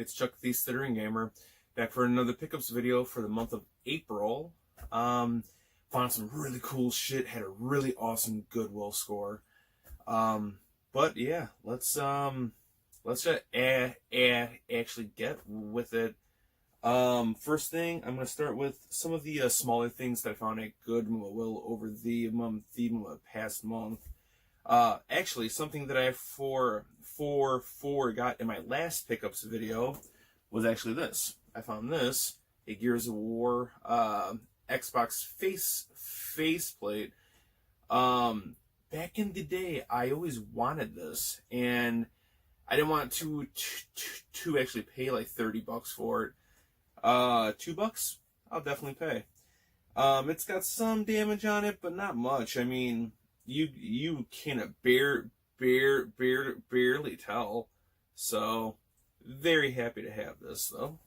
It's Chuck the Stuttering Gamer, back for another pickups video for the month of April. Found some really cool shit, had a really awesome Goodwill score. But yeah, let's just actually get with it. First thing, I'm gonna start with some of the smaller things that I found at Goodwill over the past month. Actually, something that I forgot in my last pickups video was actually this. I found this, a Gears of War Xbox faceplate. Back in the day, I always wanted this, and I didn't want to actually pay like $30 for it. $2, I'll definitely pay. It's got some damage on it, but not much. I mean, you can barely tell. So, very happy to have this though,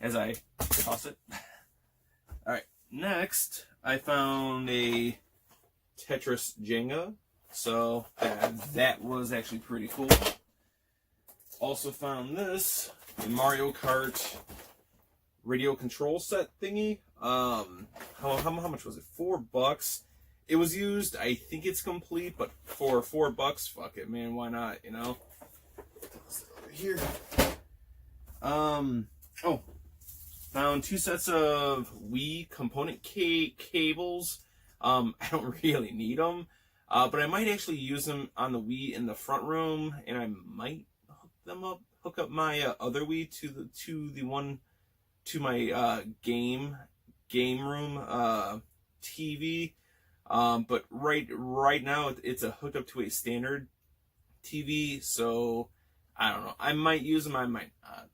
as I toss it. Alright, next I found a Tetris Jenga. So that was actually pretty cool. Also found this, a Mario Kart radio control set thingy. How much was it? $4. It was used. I think it's complete, but for $4, fuck it, man. Why not? You know. Over here. Oh, found 2 sets of Wii component cables. I don't really need them, but I might actually use them on the Wii in the front room, and I might hook up my other Wii to my game room TV. But right now it's hooked up to a standard TV, so I don't know. I might use them, I might not.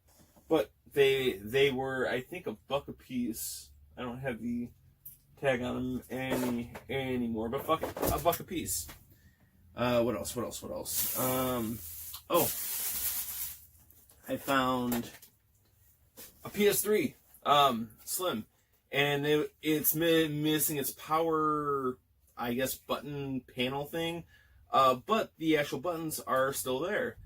But they were, I think, $1 a piece. I don't have the tag on them anymore, but fuck it, $1 a piece. What else? Oh, I found a PS3 Slim, and it's missing its power, I guess, button panel thing, but the actual buttons are still there.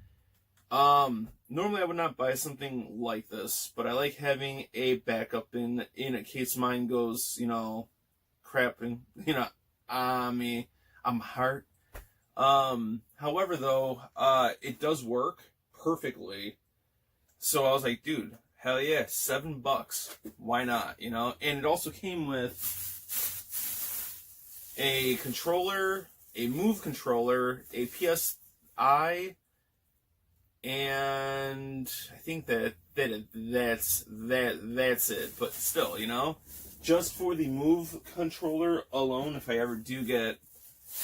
Normally I would not buy something like this, but I like having a backup in case mine goes, you know, crapping, you know, I'm hard. However though, it does work perfectly. So I was like, dude, hell yeah, $7. Why not? You know? And it also came with a controller, a Move controller, a PSI, and I think that's it. But still, you know, just for the Move controller alone, if I ever do get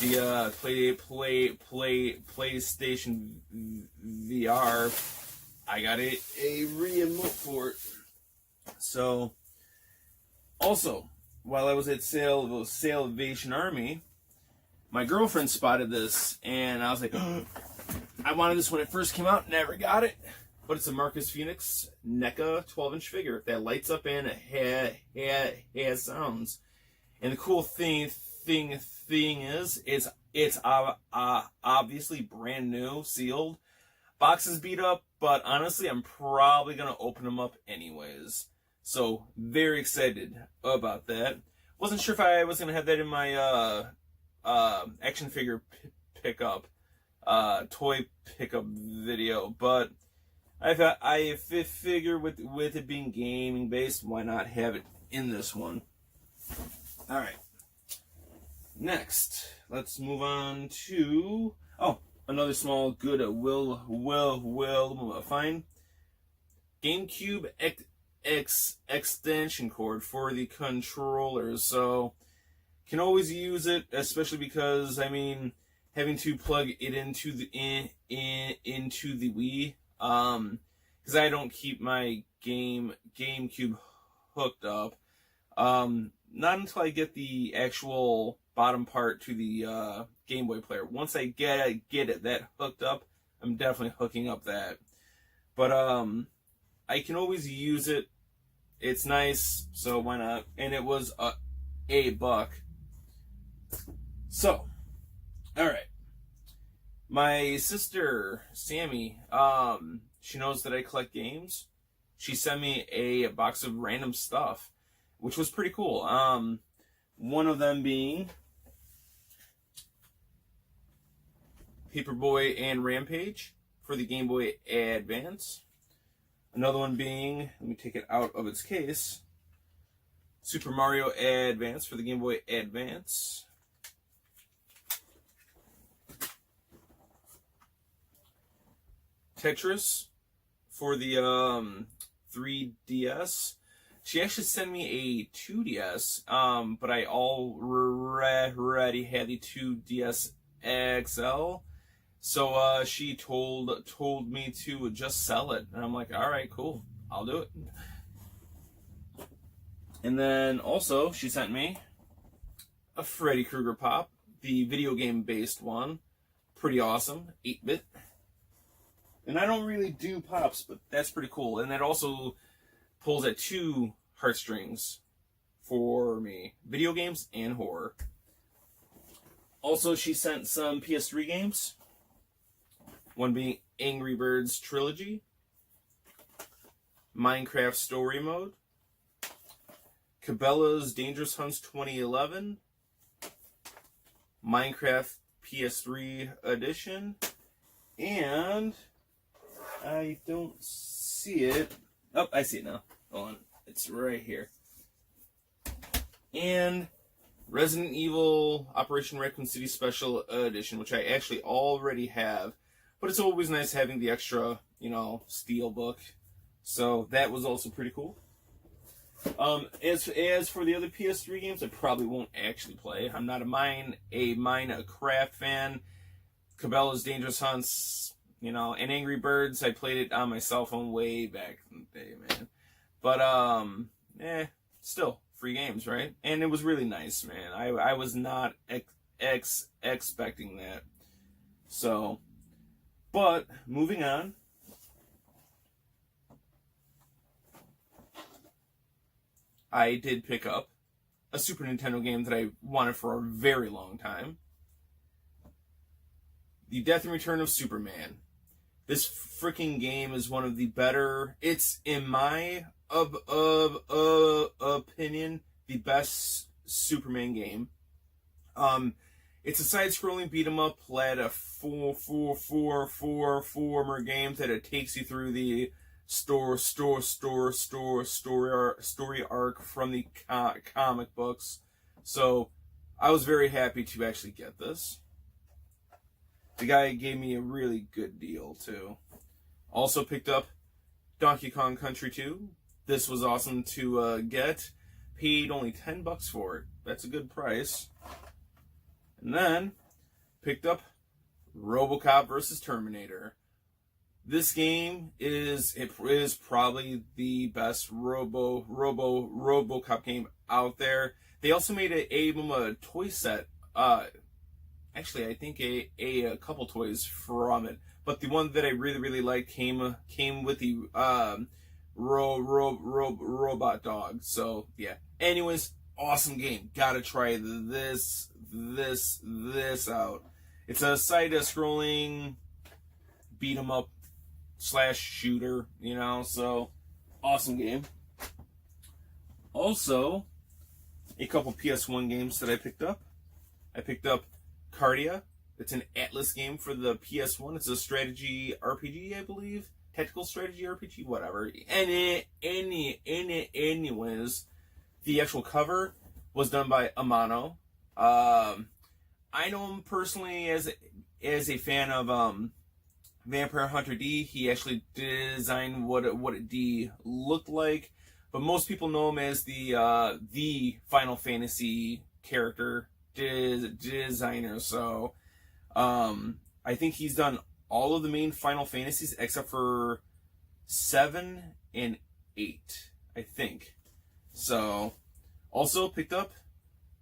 the PlayStation VR, I got a remote for it. So, also, while I was at Salvation Army, my girlfriend spotted this, and I was like, oh, I wanted this when it first came out, never got it. But it's a Marcus Phoenix NECA 12-inch figure that lights up and it has sounds. And the cool thing is, it's obviously brand new, sealed. Box is beat up, but honestly, I'm probably going to open them up anyways. So, very excited about that. Wasn't sure if I was going to have that in my action figure pickup, toy pickup video, but I figure with it being gaming based, why not have it in this one? Alright. Next, let's move on to... Oh, another small Goodwill find. GameCube extension cord for the controllers. So, can always use it, especially because, I mean, having to plug it into the Wii, because I don't keep my GameCube hooked up. Not until I get the actual bottom part to the Game Boy player. Once I get it that hooked up, I'm definitely hooking up that. But I can always use it. It's nice, so why not? And it was $1. So, all right. My sister Sammy she knows that I collect games. She sent me a box of random stuff, which was pretty cool. One of them being Paperboy and Rampage for the Game Boy Advance. Another one being, let me take it out of its case, Super Mario Advance for the Game Boy Advance. Tetris for the 3DS. She actually sent me a 2DS, but I already had the 2DS XL. So she told me to just sell it, and I'm like, all right, cool, I'll do it. And then also she sent me a Freddy Krueger Pop, the video game based one, pretty awesome, 8-bit. And I don't really do pops, but that's pretty cool. And that also pulls at 2 heartstrings for me, video games and horror. Also, she sent some PS3 games. One being Angry Birds Trilogy, Minecraft Story Mode, Cabela's Dangerous Hunts 2011, Minecraft PS3 Edition, and I don't see it. Oh, I see it now. Hold on. It's right here. And Resident Evil Operation Raccoon City Special Edition, which I actually already have. But it's always nice having the extra, steel book. So that was also pretty cool. As for the other PS3 games, I probably won't actually play. I'm not a Minecraft fan. Cabela's Dangerous Hunts, and Angry Birds, I played it on my cell phone way back in the day, man. But, still, free games, right? And it was really nice, man. I was not expecting that. So, but, moving on. I did pick up a Super Nintendo game that I wanted for a very long time. The Death and Return of Superman. This freaking game is one of the better, it's in my opinion, the best Superman game. It's a side-scrolling beat-em-up led a four-former game that it takes you through the story arc from the comic books. So I was very happy to actually get this. The guy gave me a really good deal too. Also picked up Donkey Kong Country 2. This was awesome to get. Paid only $10 for it. That's a good price. And then picked up RoboCop vs. Terminator. This game is probably the best RoboCop game out there. They also made a toy set. Actually, I think a couple toys from it, but the one that I really liked came with the robot dog. So yeah. Anyways, awesome game. Gotta try this out. It's a side-scrolling beat 'em up / shooter, so awesome game. Also, a couple PS1 games that I picked up. I picked up Cardia. It's an Atlas game for the PS1. It's a strategy RPG, I believe. Tactical strategy RPG, whatever. Anyways, the actual cover was done by Amano. I know him personally as a fan of Vampire Hunter D. He actually designed what a D looked like, but most people know him as the Final Fantasy character designer. So I think he's done all of the main Final Fantasies except for 7 and 8, I think. So also picked up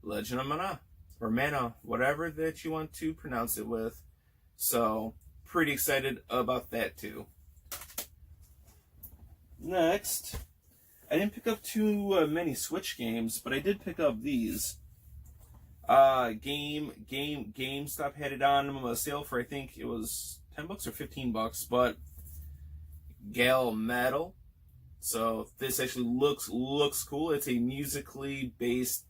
Legend of Mana, or Mana, whatever that you want to pronounce it with. So pretty excited about that too. Next, I didn't pick up too many Switch games, but I did pick up these. GameStop had it on a sale for, I think it was $10 or $15, but Gal Metal. So this actually looks cool. It's a musically based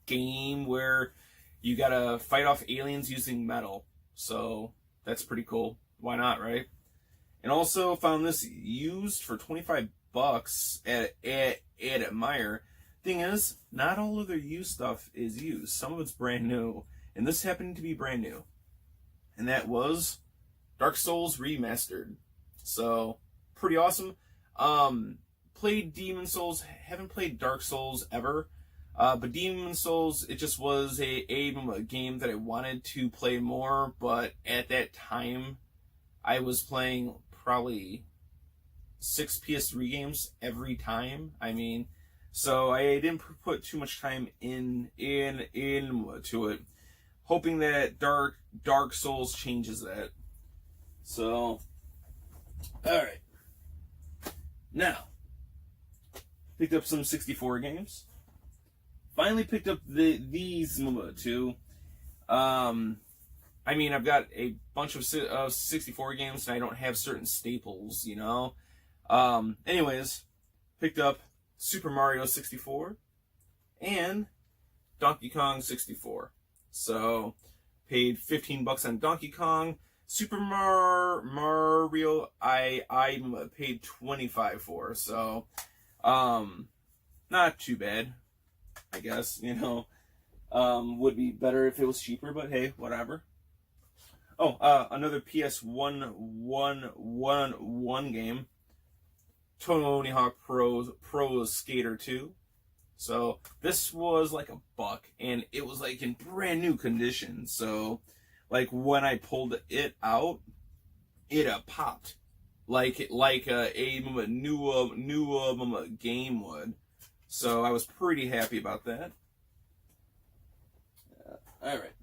game where you gotta fight off aliens using metal. So that's pretty cool. Why not, right? And also found this used for $25 at Admire. Thing is, not all of their used stuff is used. Some of it's brand new, and this happened to be brand new, and that was Dark Souls Remastered. So pretty awesome. Played Demon Souls. Haven't played Dark Souls ever. But Demon Souls, it just was a game that I wanted to play more, but at that time, I was playing probably 6 PS3 games every time. I mean, so I didn't put too much time into it, hoping that Dark Souls changes that. So, alright. Now, picked up some 64 games. Finally picked up these two. I mean, I've got a bunch of 64 games, and I don't have certain staples, you know. Anyways, picked up Super Mario 64 and Donkey Kong 64. So, paid $15 on Donkey Kong. Super Mario, I paid $25 for. So, not too bad, I guess, you know. Would be better if it was cheaper, but hey, whatever. Oh, another PS1 game, Tony Hawk Pro Skater 2. So this was like $1, and it was like in brand new condition. So, like when I pulled it out, it popped like a new game would. So I was pretty happy about that. All right.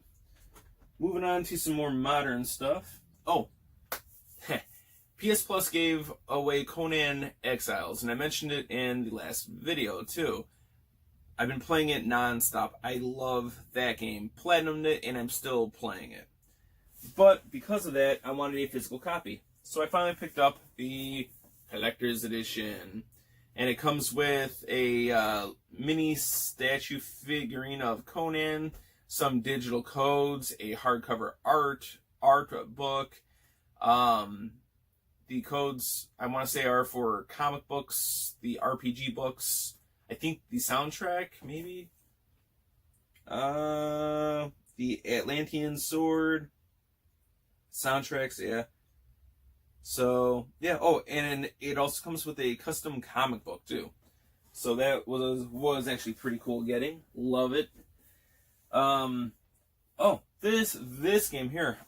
Moving on to some more modern stuff. Oh, PS Plus gave away Conan Exiles, and I mentioned it in the last video too. I've been playing it non-stop. I love that game. Platinumed it, and I'm still playing it. But because of that, I wanted a physical copy. So I finally picked up the Collector's Edition. And it comes with a mini statue figurine of Conan, some digital codes, a hardcover art book. The codes, I want to say, are for comic books, the RPG books, I think the soundtrack, maybe? The Atlantean Sword, soundtracks, yeah. So, yeah, oh, and it also comes with a custom comic book, too. So that was actually pretty cool getting. Love it. Oh, this game here.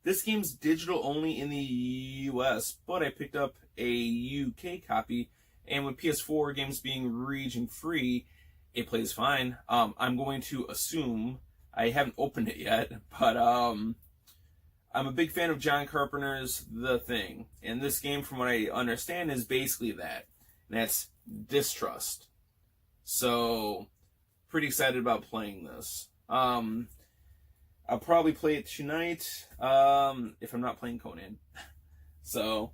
This game's digital only in the US, but I picked up a UK copy, and with PS4 games being region free, it plays fine. I'm going to assume, I haven't opened it yet, but I'm a big fan of John Carpenter's The Thing, and this game, from what I understand, is basically that, and that's distrust. So, pretty excited about playing this. I'll probably play it tonight, if I'm not playing Conan. So,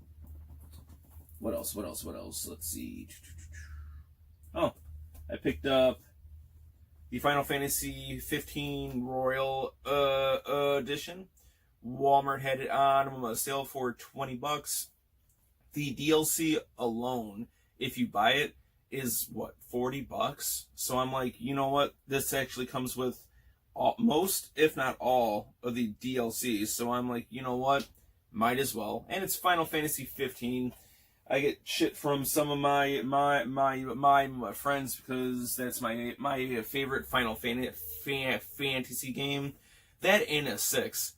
what else? Let's see. Oh, I picked up the Final Fantasy 15 Royal Edition. Walmart had it on sale for $20. The DLC alone, if you buy it, is what, $40? So I'm like, you know what? This actually comes with most, if not all, of the DLCs. So I'm like, you know what? Might as well. And it's Final Fantasy 15. I get shit from some of my friends because that's my favorite Final Fantasy game. That and a 6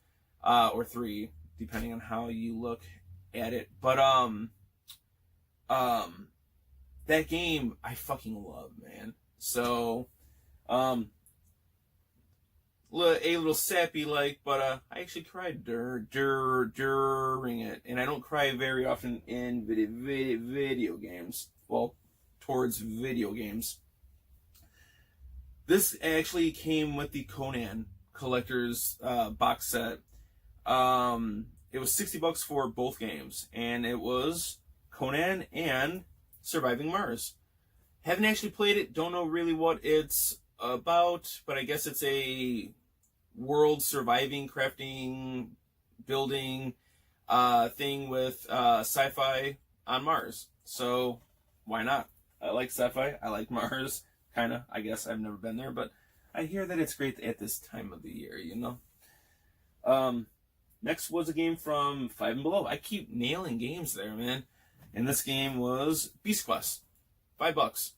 or 3, depending on how you look at it. But that game I fucking love, man. So a little sappy but I actually cried during it, and I don't cry very often in video games. Well, towards video games. This actually came with the Conan Collector's box set. it was $60 for both games, and it was Conan and Surviving Mars. Haven't actually played it, don't know really what it's about, but I guess it's a world surviving, crafting, building thing with sci-fi on Mars. So why not? I like sci-fi. I like Mars, kind of. I guess I've never been there, but I hear that it's great at this time of the year, you know? Next was a game from Five and Below. I keep nailing games there, man. And this game was Beast Quest. $5.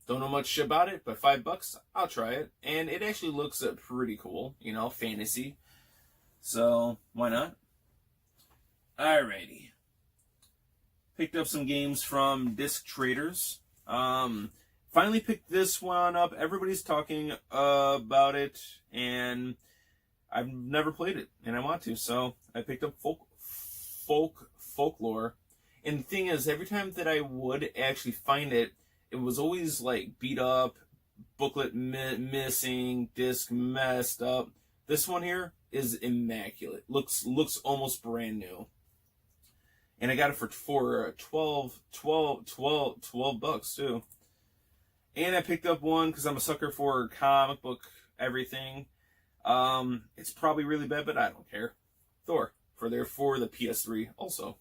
Don't know much about it, but $5, I'll try it. And it actually looks pretty cool, you know, fantasy. So why not? Alrighty. Picked up some games from Disc Traders. Finally picked this one up. Everybody's talking about it, and I've never played it, and I want to. So I picked up Folklore. And the thing is, every time that I would actually find it, it was always like beat up, booklet missing, disc messed up. This one here is immaculate. Looks almost brand new. And I got it for $12 too. And I picked up one because I'm a sucker for comic book everything. It's probably really bad, but I don't care. Thor for the PS3 also.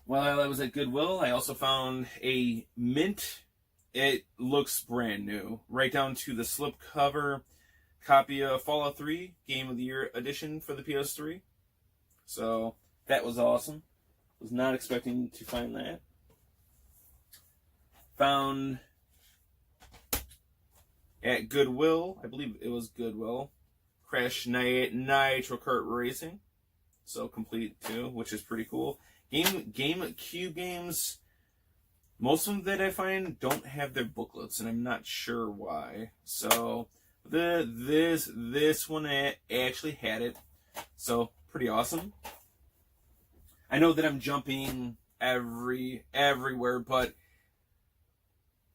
While I was at Goodwill, I also found a mint. It looks brand new, right down to the slipcover copy of Fallout 3 Game of the Year edition for the PS3. So that was awesome. Was not expecting to find that. Found at Goodwill, I believe it was Goodwill, Crash Nitro Kart Racing. So complete too, which is pretty cool. Cube games, most of them that I find don't have their booklets, and I'm not sure why. So this one actually had it, so pretty awesome. I know that I'm jumping everywhere, but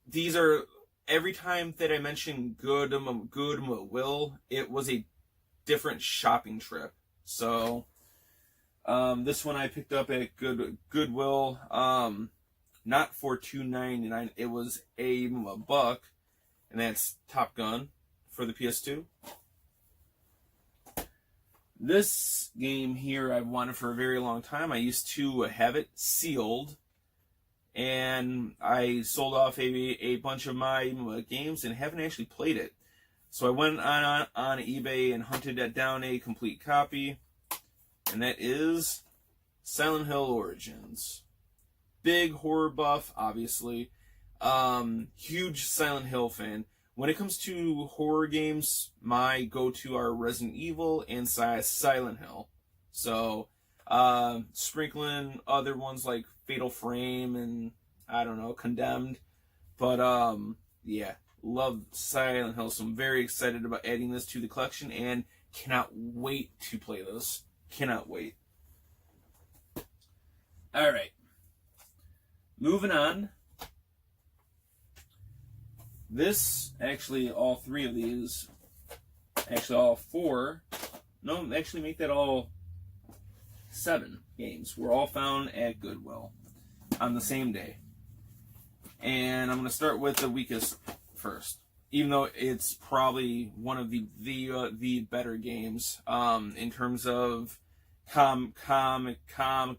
these are, every time that I mention Goodwill, it was a different shopping trip. So this one I picked up at Goodwill, not for $2.99. It was a buck, and that's Top Gun for the PS2. This game here I've wanted for a very long time. I used to have it sealed, and I sold off a bunch of my games and haven't actually played it. So I went on eBay and hunted down a complete copy, and that is Silent Hill Origins. Big horror buff, obviously. Huge Silent Hill fan. When it comes to horror games, my go-to are Resident Evil and Silent Hill. So, sprinkling other ones like Fatal Frame and, I don't know, Condemned. But, yeah, love Silent Hill. So I'm very excited about adding this to the collection and cannot wait to play this. Cannot wait. Alright. Moving on. This, actually, all three of these, actually all four, no, actually make that all 7 games, were all found at Goodwill on the same day. And I'm going to start with the weakest first, even though it's probably one of the better games in terms of comic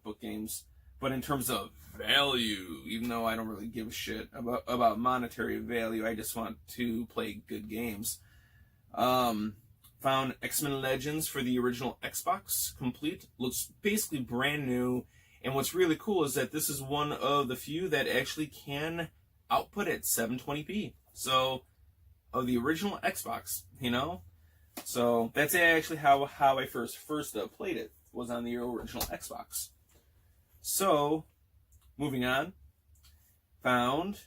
book games, but in terms of value, even though I don't really give a shit about monetary value, I just want to play good games. Found X-Men Legends for the original Xbox complete. Looks basically brand new, and what's really cool is that this is one of the few that actually can output at 720p. So, of the original Xbox, you know? So, that's actually how I first played it, was on the original Xbox. So, moving on, found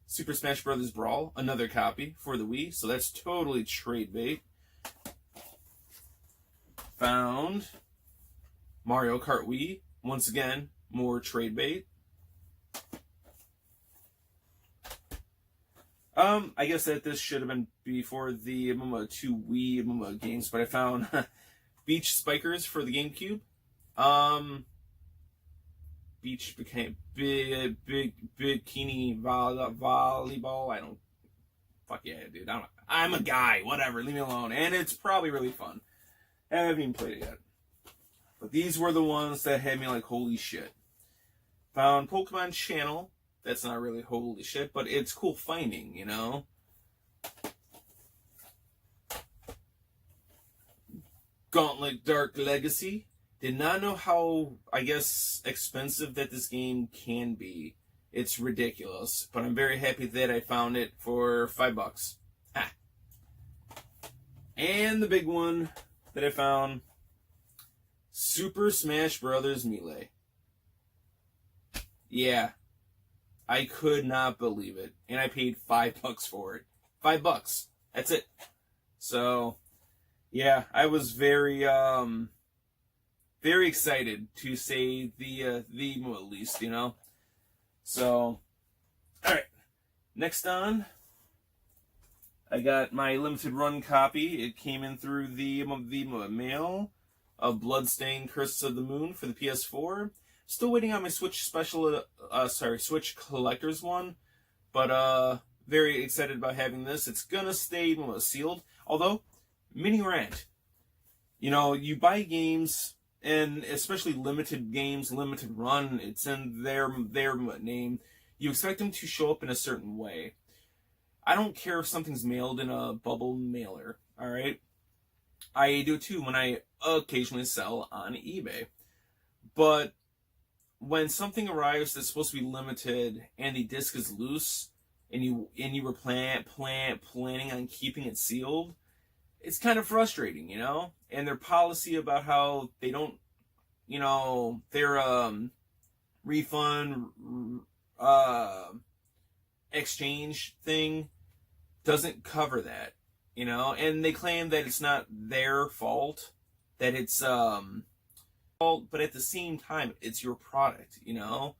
Super Smash Bros. Brawl, another copy for the Wii, so that's totally trade bait. Found Mario Kart Wii, once again, more trade bait. I guess that this should have been before the two Wii games, but I found Beach Spikers for the GameCube. Beach became bikini volleyball. I don't. Fuck yeah, dude. I'm a guy. Whatever. Leave me alone. And it's probably really fun. I haven't even played it yet. But these were the ones that had me like, holy shit. Found Pokemon Channel. That's not really holy shit, but it's cool finding, you know? Gauntlet Dark Legacy. Did not know how, I guess, expensive that this game can be. It's ridiculous, but I'm very happy that I found it for $5. Ha. And the big one that I found, Super Smash Bros. Melee. Yeah, I could not believe it, and I paid $5 for it. $5. That's it. So, yeah, I was very excited to say the at least, you know. So, all right. Next on, I got my limited run copy. It came in through the mail of Bloodstained Curses of the Moon for the PS4. Still waiting on my Switch Switch Collector's one, but very excited about having this. It's gonna stay sealed. Although, mini rant. You know, you buy games, and especially limited games, limited run, it's in their name. You expect them to show up in a certain way. I don't care if something's mailed in a bubble mailer, alright? I do too when I occasionally sell on eBay. But when something arrives that's supposed to be limited and the disc is loose and you were planning on keeping it sealed, it's kind of frustrating, you know? And their policy about how they don't, you know, their refund exchange thing doesn't cover that, you know? And they claim that it's not their fault, that it's fault, but at the same time, it's your product, you know?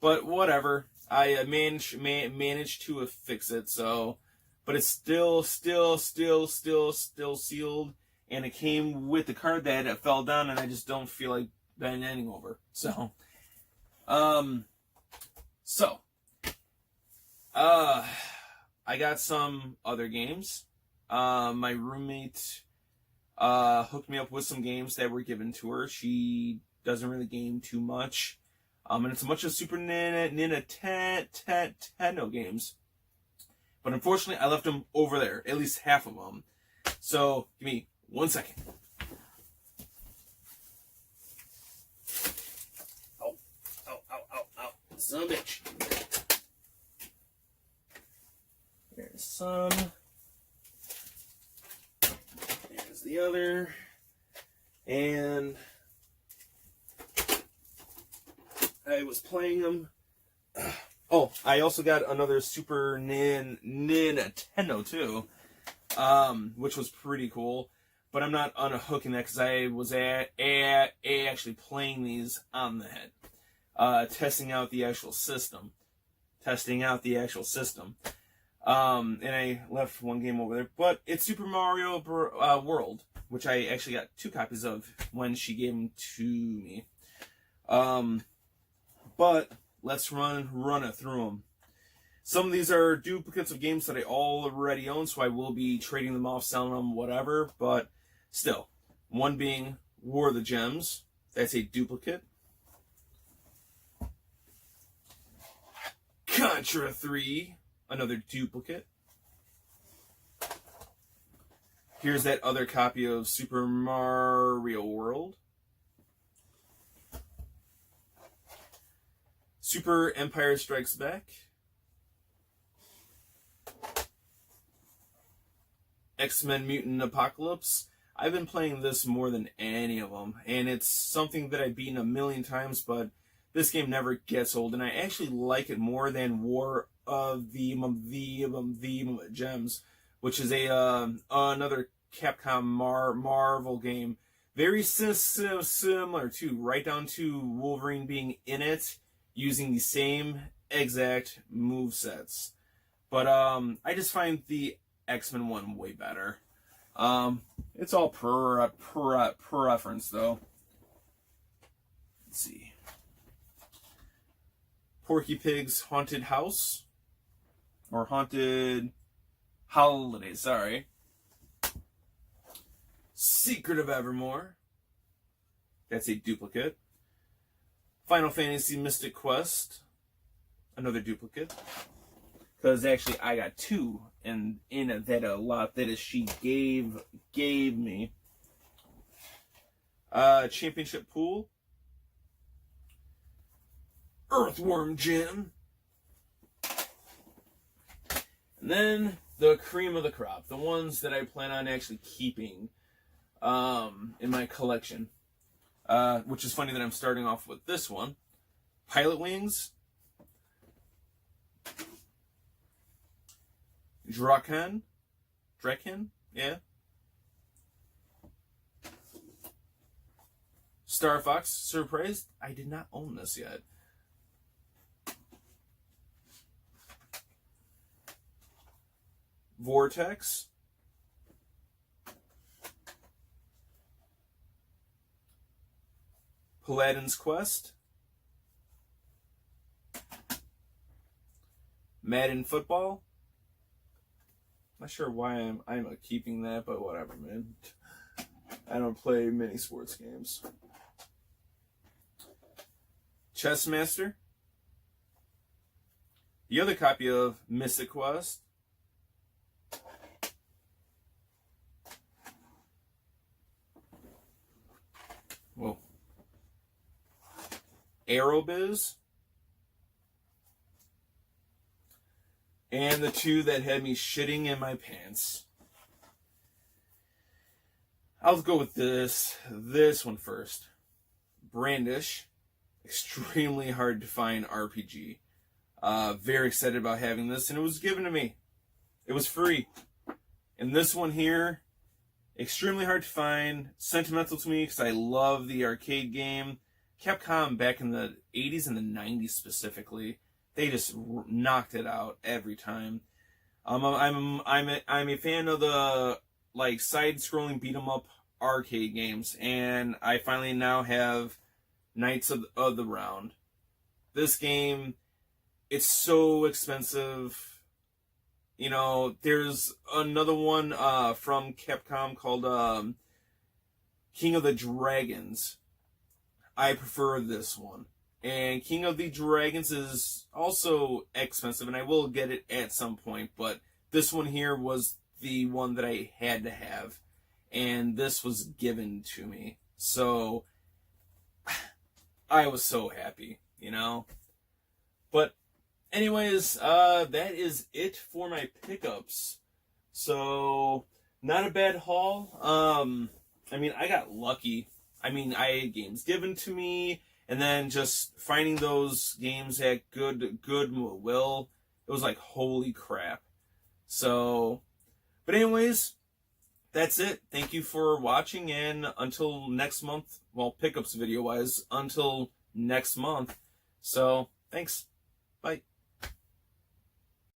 But whatever. I managed to fix it, so... But it's still sealed, and it came with the card that it fell down, and I just don't feel like bending over. So, I got some other games. My roommate hooked me up with some games that were given to her. She doesn't really game too much, and it's a bunch of Super Nintendo games. But unfortunately, I left them over there, at least half of them. So, give me 1 second. Ow. Son of a bitch. There's some. There's the other. And I was playing them. Oh, I also got another Super Nintendo too, which was pretty cool. But I'm not unhooking that because I was actually playing these on the head, testing out the actual system. And I left one game over there, but it's Super Mario World, which I actually got 2 copies of when she gave them to me. But let's run it through them. Some of these are duplicates of games that I already own, so I will be trading them off, selling them, whatever. But still, one being War of the Gems. That's a duplicate. Contra 3, another duplicate. Here's that other copy of Super Mario World. Super Empire Strikes Back. X-Men Mutant Apocalypse. I've been playing this more than any of them, and it's something that I've beaten a million times, but this game never gets old, and I actually like it more than War of the Gems, which is another Capcom Marvel game. Very similar, too, right down to Wolverine being in it, using the same exact movesets. But I just find the X-Men one way better. It's all per reference though. Let's see. Porky Pig's Haunted House. Or Haunted Holiday, sorry. Secret of Evermore. That's a duplicate. Final Fantasy Mystic Quest. Another duplicate. Because actually I got two in that a lot that she gave me. Championship Pool. Earthworm Jim. And then the cream of the crop. The ones that I plan on actually keeping in my collection. Which is funny that I'm starting off with this one. Pilot Wings. Draken, yeah. Star Fox, surprised I did not own this yet. Vortex. Paladin's Quest. Madden Football. Not sure why I'm keeping that, but whatever, man. I don't play many sports games. Chess Master. The other copy of Mystic Quest. Whoa. Aerobiz. And the two that had me shitting in my pants. I'll go with this one first. Brandish. Extremely hard to find RPG. Very excited about having this, and it was given to me. It was free. And this one here, extremely hard to find. Sentimental to me because I love the arcade game. Capcom back in the 80s and the 90s specifically. They just knocked it out every time. I'm a fan of the like side-scrolling beat 'em up arcade games, and I finally now have Knights of the Round. This game, it's so expensive. You know, there's another one from Capcom called King of the Dragons. I prefer this one. And King of the Dragons is also expensive, and I will get it at some point, but this one here was the one that I had to have, and this was given to me. So, I was so happy, you know? But, anyways, that is it for my pickups. So, not a bad haul. I mean, I got lucky. I mean, I had games given to me, and then just finding those games at Goodwill, it was like, holy crap. So, but anyways, that's it. Thank you for watching, and until next month, well, pickups video-wise, until next month. So, thanks.